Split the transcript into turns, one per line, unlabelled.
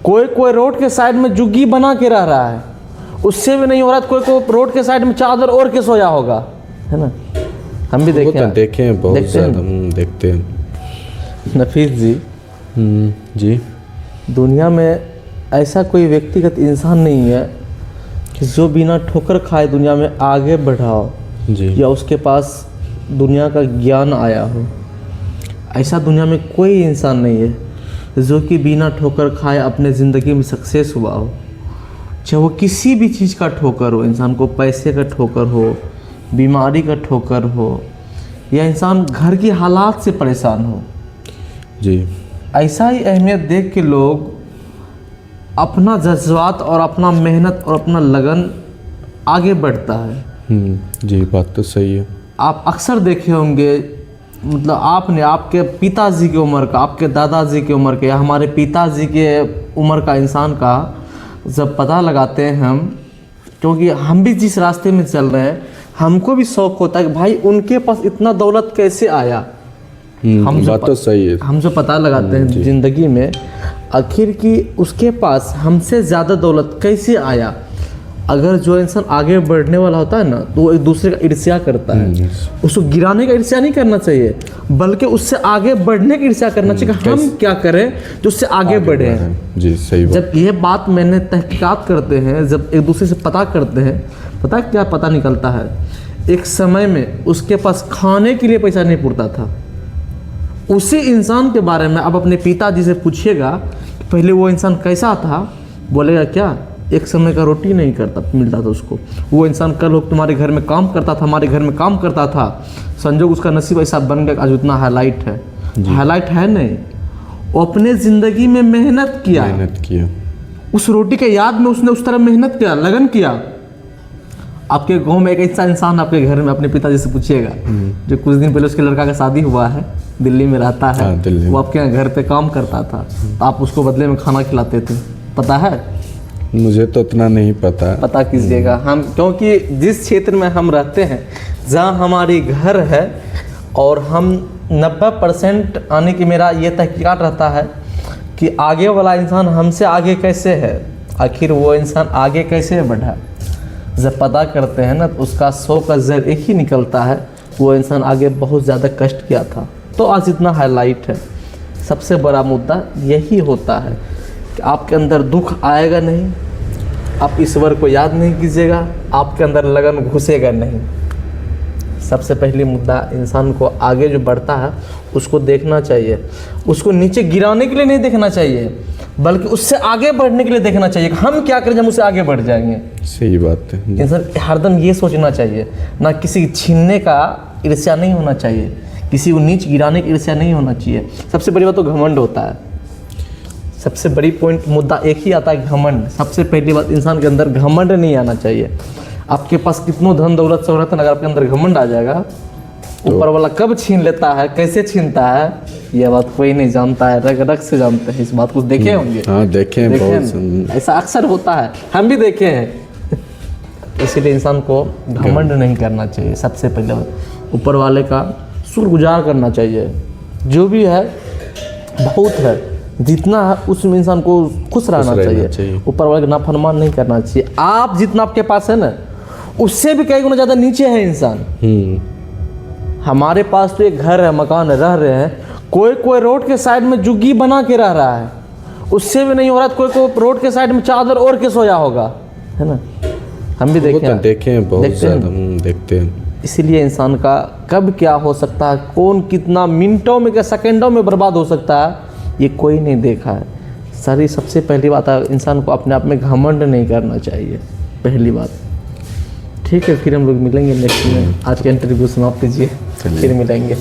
कोई कोई रोड के साइड में झुग्गी बना के रह रहा है, उससे भी नहीं हो रहा। कोई कोई रोड के साइड में चादर ओढ़ के सोया होगा, है ना। हम भी देखे
हैं बहुत ज़्यादा देखते हैं।
नफीस जी
जी,
दुनिया में ऐसा कोई व्यक्तिगत इंसान नहीं है कि जो बिना ठोकर खाए दुनिया में आगे बढ़ाओ
जी,
या उसके पास दुनिया का ज्ञान आया हो। ऐसा दुनिया में कोई इंसान नहीं है जो कि बिना ठोकर खाए अपने ज़िंदगी में सक्सेस हुआ हो। चाहे वो किसी भी चीज़ का ठोकर हो, इंसान को पैसे का ठोकर हो, बीमारी का ठोकर हो, या इंसान घर की हालात से परेशान हो
जी।
ऐसा ही अहमियत देख के लोग अपना जज्बात और अपना मेहनत और अपना लगन आगे बढ़ता है।
जी, बात तो सही है।
आप अक्सर देखे होंगे, मतलब आपने आपके पिताजी की उम्र का, आपके दादाजी की उम्र के, या हमारे पिताजी के उम्र का इंसान का जब पता लगाते हैं हम, क्योंकि हम भी जिस रास्ते में चल रहे हैं हमको भी शौक होता है कि भाई उनके पास इतना दौलत कैसे आया। हम
बात तो सही है।
हम जो पता लगाते हैं ज़िंदगी में आखिर कि उसके पास हमसे ज़्यादा दौलत कैसे आया। अगर जो इंसान आगे बढ़ने वाला होता है ना तो वो एक दूसरे का ईर्ष्या करता है। उसको गिराने का ईर्ष्या नहीं करना चाहिए, बल्कि उससे आगे बढ़ने की ईर्ष्या करना चाहिए कि हम क्या करें जो उससे आगे बढ़े।
जी, सही बात।
जब ये बात मैंने तहकीकात करते हैं, जब एक दूसरे से पता करते हैं, पता है क्या पता निकलता है। एक समय में उसके पास खाने के लिए पैसा नहीं पुरता था। उसी इंसान के बारे में अब अपने पिताजी से पूछिएगा पहले वो इंसान कैसा था, बोलेगा क्या एक समय का रोटी नहीं करता मिलता था उसको। वो इंसान कल हो तुम्हारे घर में काम करता था, हमारे घर में काम करता था, संजोग उसका नसीब ऐसा बन गया आज उतना हाईलाइट है। हाईलाइट है नहीं, वो अपने ज़िंदगी में मेहनत किया, उस रोटी के याद में उसने उस तरह मेहनत किया, लगन किया। आपके गांव में एक ऐसा इंसान आपके घर में अपने पिताजी से पूछिएगा जो कुछ दिन पहले उसके लड़का का शादी हुआ है, दिल्ली में रहता है, वो आपके यहाँ घर पे काम करता था, तो आप उसको बदले में खाना खिलाते थे, पता है?
मुझे तो उतना नहीं पता
कीजिएगा हम, क्योंकि जिस क्षेत्र में हम रहते हैं जहाँ हमारी घर है और हम 90% आने की मेरा ये तहकीकात रहता है कि आगे वाला इंसान हमसे आगे कैसे है, आखिर वो इंसान आगे कैसे बढ़ा। जब पता करते हैं ना तो उसका 100 का ज़र एक ही निकलता है, वो इंसान आगे बहुत ज़्यादा कष्ट किया था तो आज इतना हाईलाइट है। सबसे बड़ा मुद्दा यही होता है कि आपके अंदर दुख आएगा नहीं, आप ईश्वर को याद नहीं कीजिएगा, आपके अंदर लगन घुसेगा नहीं। सबसे पहली मुद्दा इंसान को आगे जो बढ़ता है उसको देखना चाहिए, उसको नीचे गिराने के लिए नहीं देखना चाहिए, बल्कि उससे आगे बढ़ने के लिए देखना चाहिए कि हम क्या करें जब उससे आगे बढ़ जाएंगे।
सही बात है।
इंसान हरदम ये सोचना चाहिए, ना किसी छीनने का ईर्ष्या नहीं होना चाहिए, किसी को नीच गिराने की ईर्ष्या नहीं होना चाहिए। सबसे बड़ी बात तो घमंड होता है। सबसे बड़ी पॉइंट मुद्दा एक ही आता है, घमंड। सबसे पहली बात इंसान के अंदर घमंड नहीं आना चाहिए। आपके पास कितनों धन दौलत शोहरत है, अगर आपके अंदर घमंड आ जाएगा तो ऊपर वाला कब छीन लेता है, कैसे छीनता है, यह बात कोई नहीं जानता है, रग रग से जानते हैं। इस बात को देखे होंगे।
हाँ, देखे हैं, बहुत
ऐसा अक्सर होता है, हम भी देखे हैं। इसीलिए इंसान को घमंड नहीं करना चाहिए। सबसे पहले ऊपर वाले का शुक्रगुजार करना चाहिए, जो भी है बहुत है, जितना है उसमें इंसान को खुश रहना चाहिए। ऊपर वाले का नाफरमान नहीं करना चाहिए। आप जितना आपके पास है ना उससे भी कई गुना ज़्यादा नीचे है इंसान। हमारे पास तो एक घर है, मकान है, रह रहे हैं, कोई कोई रोड के साइड में झुग्गी बना के रह रहा है, उससे भी नहीं हो रहा। कोई कोई रोड के साइड में चादर ओढ़ के सोया होगा, है ना। हम भी देखे
हैं, बहुत ज़्यादा देखते हैं।
इसीलिए इंसान का कब क्या हो सकता है, कौन कितना मिनटों में क्या सेकंडों में बर्बाद हो सकता है, ये कोई नहीं देखा है। सारी सबसे पहली बात है इंसान को अपने आप में घमंड नहीं करना चाहिए, पहली बात। ठीक है, फिर हम लोग मिलेंगे नेक्स्ट में। आज का इंटरव्यू समाप्त कीजिए, फिर मिलेंगे।